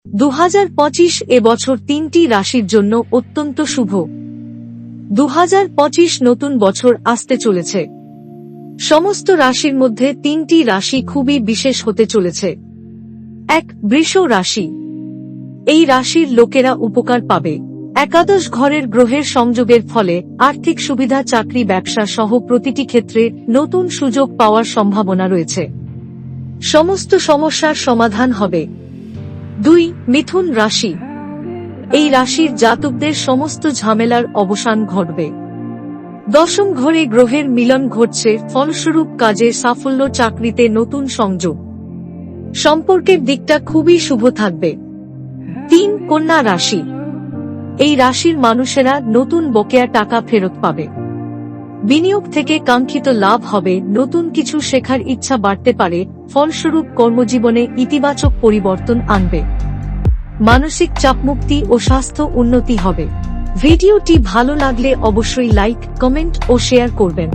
2025 এবছর 3টি রাশির জন্য অত্যন্ত শুভ। 2025 নতুন বছর আসতে চলেছে। সমস্ত রাশির মধ্যে 3টি রাশি খুবই বিশেষ হতে চলেছে। 1. বৃষ রাশি। এই রাশির লোকেরা উপকার পাবে। একাদশ ঘরের গ্রহের সংযোগের ফলে আর্থিক সুবিধা, চাকরি, ব্যবসা সহ প্রতিটি ক্ষেত্রে নতুন সুযোগ পাওয়ার সম্ভাবনা রয়েছে। সমস্ত সমস্যার সমাধান হবে। 2. মিথুন রাশি। এই রাশির জাতকদের সমস্ত ঝামেলার অবসান ঘটবে। দশম ঘরে গ্রহের মিলন ঘটছে, ফলস্বরূপ কাজে সাফল্য, চাকরিতে নতুন সংযোগ। সম্পর্কের দিকটা খুবই শুভ থাকবে। 3. কন্যা রাশি। এই রাশির মানুষেরা নতুন বকেয়া টাকা ফেরত পাবে। বিনিয়োগ থেকে কাঙ্ক্ষিত লাভ হবে, নতুন কিছু শেখার ইচ্ছা বাড়তে পারে, ফলস্বরূপ কর্মজীবনে ইতিবাচক পরিবর্তন আনবে। মানসিক চাপমুক্তি ও স্বাস্থ্য উন্নতি হবে। ভিডিওটি ভালো লাগলে অবশ্যই লাইক, কমেন্ট ও শেয়ার করবেন।